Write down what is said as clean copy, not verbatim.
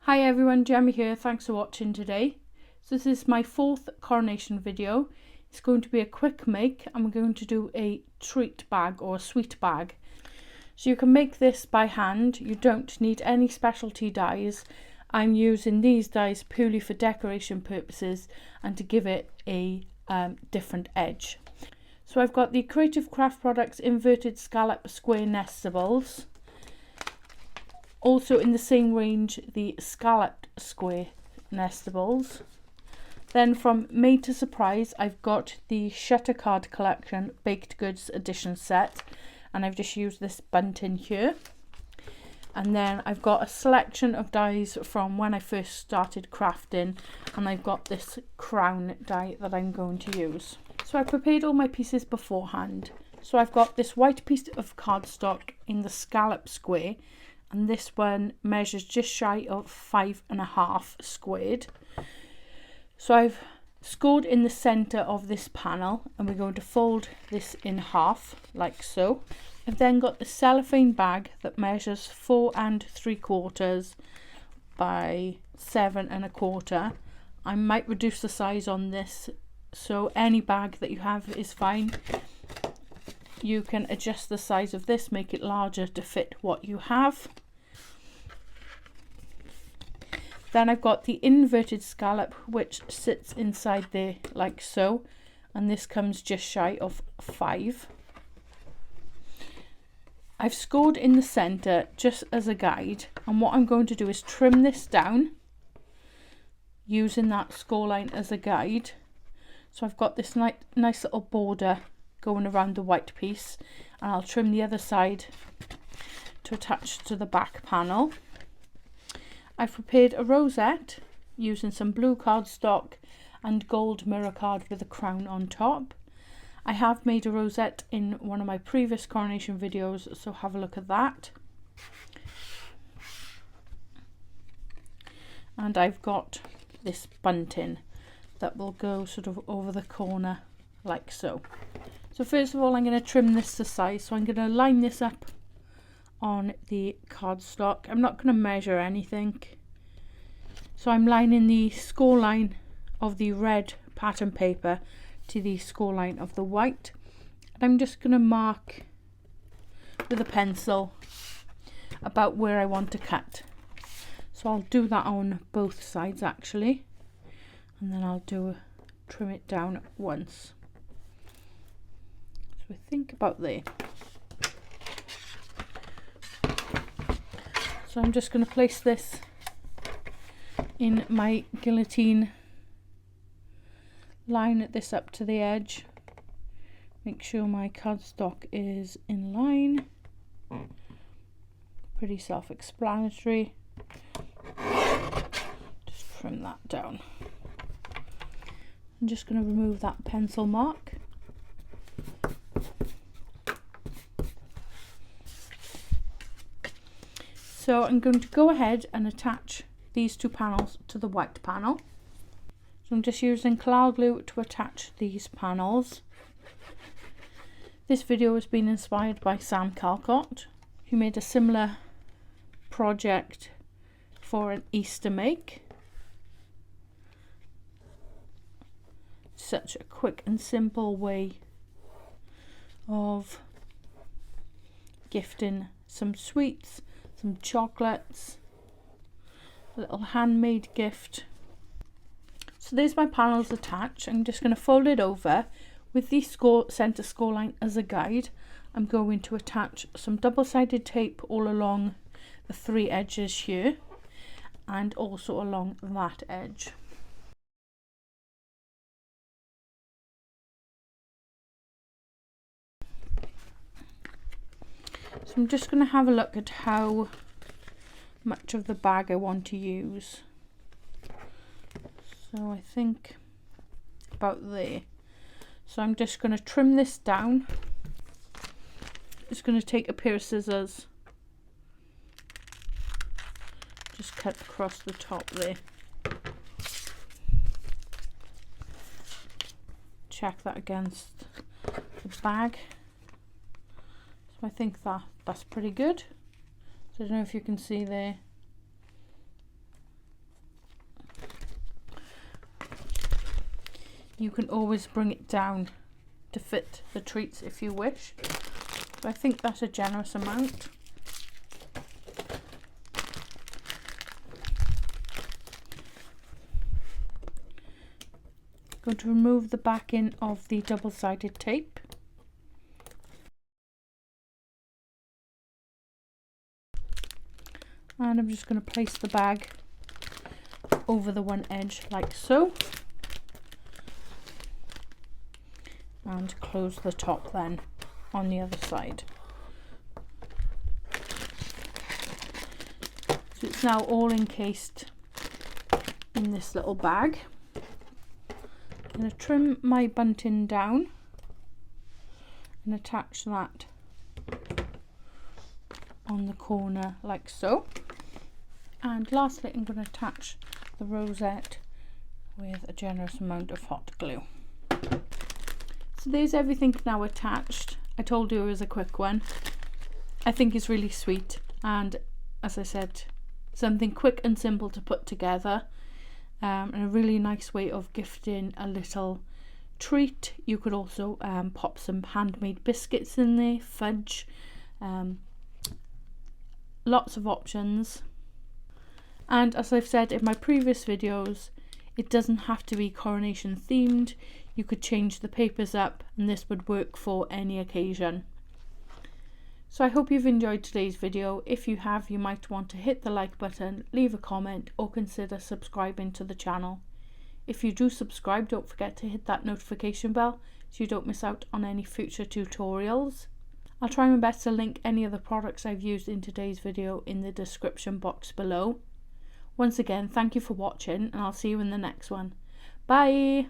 Hi everyone, Gemma here, thanks for watching today. So this is my fourth coronation video. It's going to be a quick make and we're going to do a treat bag or a sweet bag. So you can make this by hand, you don't need any specialty dies. I'm using these dies purely for decoration purposes and to give it a different edge. So I've got the Creative Craft Products Inverted Scallop Square Nestables. Also in the same range, the Scalloped Square Nestables. Then from Made to Surprise, I've got the Shutter Card Collection Baked Goods Edition set. And I've just used this bunting here. And then I've got a selection of dies from when I first started crafting. And I've got this crown die that I'm going to use. So I prepared all my pieces beforehand. So I've got this white piece of cardstock in the scallop square. And this one measures just shy of 5.5 squared. So I've scored in the center of this panel and we're going to fold this in half like so. I've then got the cellophane bag that measures 4 3/4 by 7 1/4. I might reduce the size on this, so any bag that you have is fine. You can adjust the size of this, make it larger to fit what you have. Then I've got the inverted scallop which sits inside there like so, and this comes just shy of 5. I've scored in the center just as a guide, and what I'm going to do is trim this down using that score line as a guide. So I've got this nice little border going around the white piece, and I'll trim the other side to attach to the back panel. I've prepared a rosette using some blue cardstock and gold mirror card with a crown on top. I have made a rosette in one of my previous coronation videos, so have a look at that. And I've got this bunting that will go sort of over the corner like so. So first of all, I'm going to trim this to size. So I'm going to line this up on the cardstock. I'm not going to measure anything. So I'm lining the score line of the red pattern paper to the score line of the white. And I'm just going to mark with a pencil about where I want to cut. So I'll do that on both sides actually. And then I'll trim it down once. So I think about there. So I'm just going to place this in my guillotine, line this up to the edge, make sure my cardstock is in line, pretty self-explanatory, just trim that down. I'm just going to remove that pencil mark. So I'm going to go ahead and attach these two panels to the white panel. So I'm just using Clal glue to attach these panels. This video has been inspired by Sam Calcott, who made a similar project for an Easter make. Such a quick and simple way of gifting some sweets, some chocolates, a little handmade gift. So there's my panels attached. I'm just going to fold it over with the center score line as a guide. I'm going to attach some double-sided tape all along the 3 edges here and also along that edge. So I'm just going to have a look at how much of the bag I want to use. So I think about there. So I'm just going to trim this down. Just going to take a pair of scissors, just cut across the top there. Check that against the bag. So I think that's pretty good. So I don't know if you can see there. You can always bring it down to fit the treats if you wish. But I think that's a generous amount. I'm going to remove the backing of the double-sided tape. And I'm just going to place the bag over the one edge like so. And close the top then on the other side. So it's now all encased in this little bag. I'm going to trim my bunting down and attach that on the corner like so. And lastly, I'm going to attach the rosette with a generous amount of hot glue. So there's everything now attached. I told you it was a quick one. I think it's really sweet, and as I said, something quick and simple to put together, and a really nice way of gifting a little treat. You could also pop some handmade biscuits in there, fudge, lots of options. And as I've said in my previous videos, it doesn't have to be Coronation themed. You could change the papers up and this would work for any occasion. So I hope you've enjoyed today's video. If you have, you might want to hit the like button, leave a comment, or consider subscribing to the channel. If you do subscribe, don't forget to hit that notification bell so you don't miss out on any future tutorials. I'll try my best to link any of the products I've used in today's video in the description box below. Once again, thank you for watching, and I'll see you in the next one. Bye!